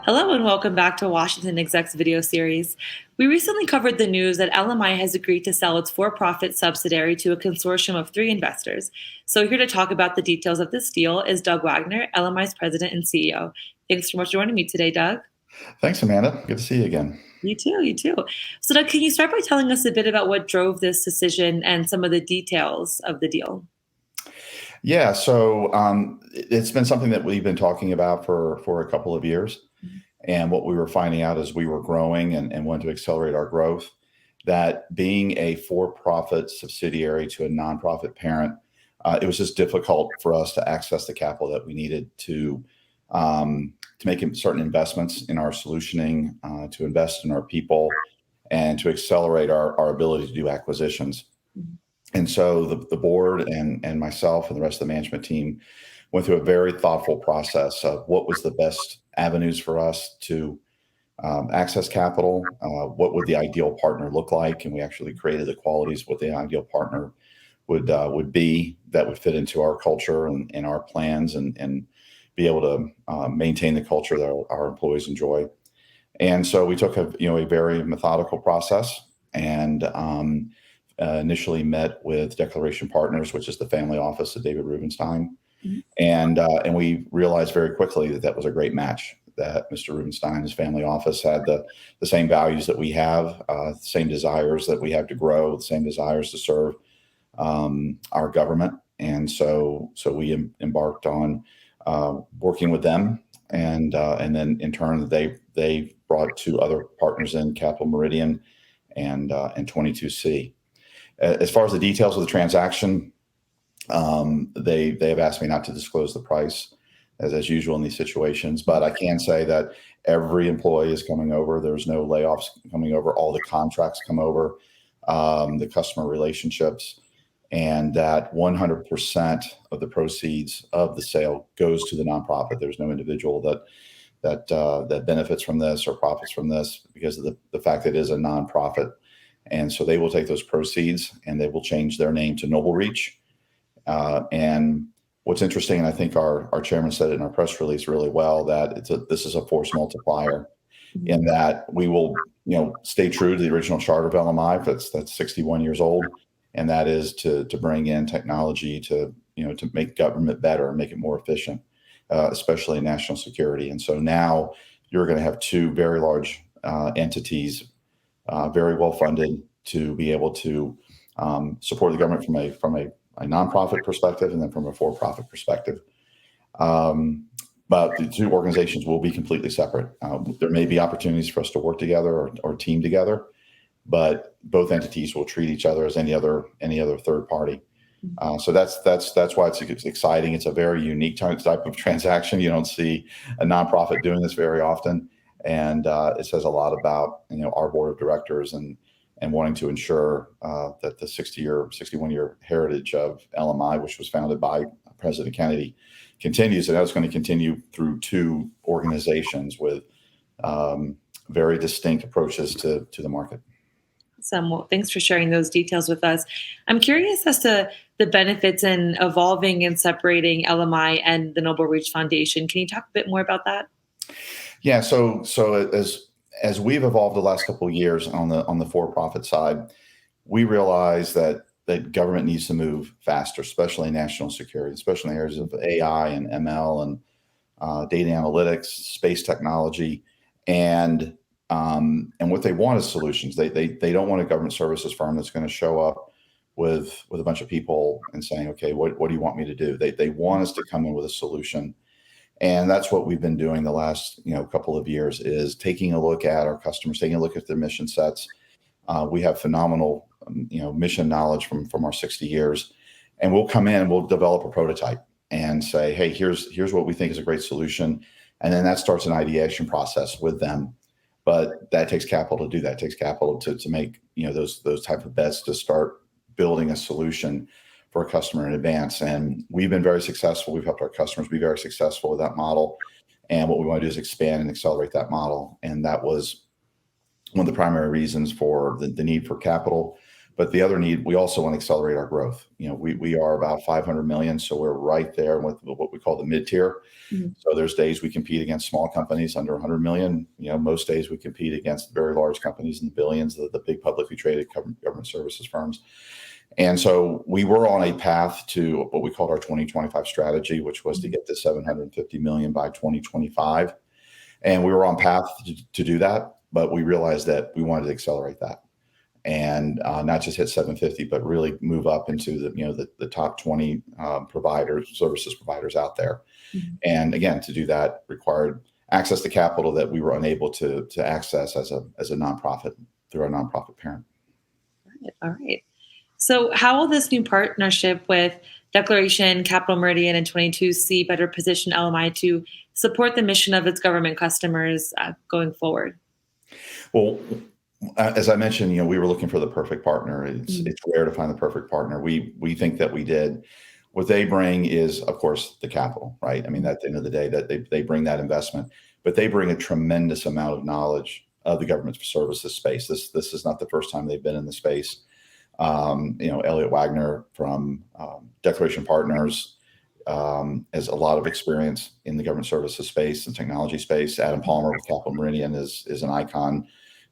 Hello and welcome back to Washington Exec's video series. We recently covered the news that LMI has agreed to sell its for-profit subsidiary to a consortium of three investors. So here to talk about the details of this deal is Doug Wagoner, LMI's president and CEO. Thanks so much for joining me today, Doug. Thanks, Amanda. Good to see you again. You too, you too. So Doug, can you start by telling us a bit about what drove this decision and some of the details of the deal? Yeah, so it's been something that we've been talking about for a couple of years. And what we were finding out as we were growing and wanted to accelerate our growth, that being a for-profit subsidiary to a nonprofit parent, it was just difficult for us to access the capital that we needed to make certain investments in our solutioning, to invest in our people, and to accelerate our ability to do acquisitions. And so the board and myself and the rest of the management team went through a very thoughtful process of what was the best avenues for us to access capital, what would the ideal partner look like, and we actually created the qualities of what the ideal partner would be that would fit into our culture and our plans and be able to maintain the culture that our employees enjoy. And so we took a very methodical process and initially met with Declaration Partners, which is the family office of David Rubenstein. And we realized very quickly that that was a great match, that Mr. Rubenstein's family office had the same values that we have, the same desires that we have to grow, the same desires to serve our government. And so we embarked on working with them. And then in turn, they brought two other partners in, Capital Meridian and 22C. As far as the details of the transaction, they have asked me not to disclose the price as usual in these situations, but I can say that every employee is coming over. There's no layoffs coming over. All the contracts come over, the customer relationships, and that 100% of the proceeds of the sale goes to the nonprofit. There's no individual that benefits from this or profits from this because of the fact that it is a nonprofit. And so they will take those proceeds and they will change their name to NobleReach. And what's interesting, and I think our chairman said it in our press release really well, that this is a force multiplier in that we will stay true to the original charter of LMI that's 61 years old, and that is to bring in technology to make government better and make it more efficient, especially in national security. And so now you're going to have two very large entities, very well funded, to be able to support the government from a nonprofit perspective and then from a for-profit perspective. But the two organizations will be completely separate. There may be opportunities for us to work together or team together, but both entities will treat each other as any other third party. So that's why it's exciting. It's a very unique type of transaction. You don't see a nonprofit doing this very often, and it says a lot about our board of directors and wanting to ensure that the 61-year heritage of LMI, which was founded by President Kennedy, continues. And that's going to continue through two organizations with very distinct approaches to the market. Awesome. Well, thanks for sharing those details with us. I'm curious as to the benefits in evolving and separating LMI and the NobleReach Foundation. Can you talk a bit more about that? Yeah. So as we've evolved the last couple of years on the for-profit side, we realize that government needs to move faster, especially in national security, especially in areas of AI and ML and data analytics, space technology, and what they want is solutions. They don't want a government services firm that's going to show up with a bunch of people and saying, okay, what do you want me to do? They want us to come in with a solution. And that's what we've been doing the last couple of years, is taking a look at our customers, taking a look at their mission sets. We have phenomenal mission knowledge from our 60 years, and we'll come in and we'll develop a prototype and say, hey, here's what we think is a great solution, and then that starts an ideation process with them. But that takes capital to do that. It takes capital to make those type of bets to start building a solution for a customer in advance. And we've been very successful. We've helped our customers be very successful with that model. And what we want to do is expand and accelerate that model. And that was one of the primary reasons for the need for capital But the other need, we also want to accelerate our growth. We are about 500 million, so we're right there with what we call the mid tier. Mhm. So there's days we compete against small companies under 100 million. Most days we compete against very large companies in the billions, the big publicly traded government services firms. And so we were on a path to what we called our 2025 strategy, which was to get to 750 million by 2025. And we were on path to do that, but we realized that we wanted to accelerate that and not just hit 750, but really move up into the top 20 services providers out there. Mhm. And again, to do that required access to capital that we were unable to access as a nonprofit through our nonprofit parent. All right. So, how will this new partnership with Declaration, Capital Meridian, and 22C better position LMI to support the mission of its government customers going forward? Well, as I mentioned, we were looking for the perfect partner. It's rare to find the perfect partner. We think that we did. What they bring is, of course, the capital, right? I mean, at the end of the day, that they bring that investment, but they bring a tremendous amount of knowledge of the government services space. This is not the first time they've been in the space. Elliot Wagner from Declaration Partners has a lot of experience in the government services space and technology space. Adam Palmer with Capital Meridian is an icon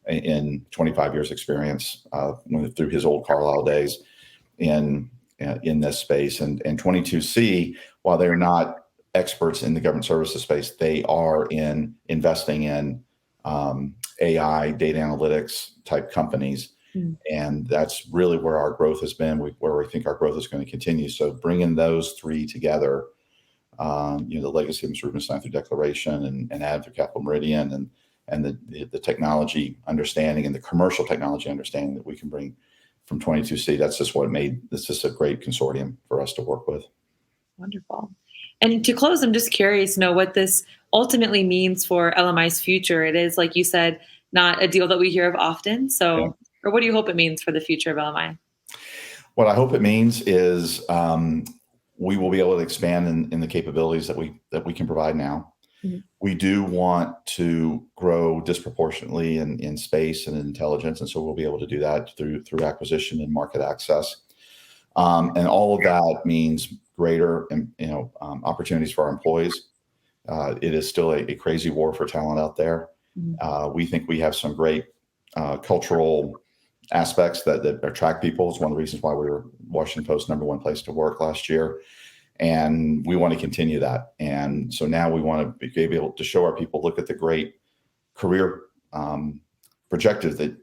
in 25 years experience through his old Carlisle days in this space. And 22C, while they're not experts in the government services space, they are in investing in AI, data analytics type companies. And that's really where our growth has been, where we think our growth is going to continue. So bringing those three together, the legacy of Mr. Rubenstein through Declaration and Adam through Capital Meridian and the technology understanding and the commercial technology understanding that we can bring from 22C, that's just what made this just a great consortium for us to work with. Wonderful. And to close, I'm just curious to know what this ultimately means for LMI's future. It is, like you said, not a deal that we hear of often. So, Yeah. Or what do you hope it means for the future of LMI? What I hope it means is we will be able to expand in the capabilities that we can provide now. Mhm. We do want to grow disproportionately in space and in intelligence, and so we'll be able to do that through acquisition and market access. And all of that means greater opportunities for our employees. It is still a crazy war for talent out there. We think we have some great cultural aspects that attract people. It's one of the reasons why we were Washington Post #1 place to work last year. And we want to continue that. And so now we want to be able to show our people, look at the great career projections the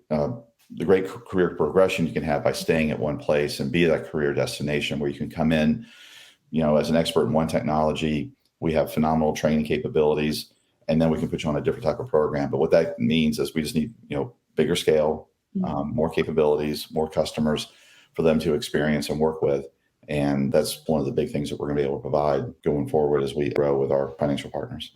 great career progression you can have by staying at one place and be that career destination where you can come in, as an expert in one technology. We have phenomenal training capabilities, and then we can put you on a different type of program. But what that means is we just need, bigger scale, more capabilities, more customers for them to experience and work with. And that's one of the big things that we're going to be able to provide going forward as we grow with our financial partners.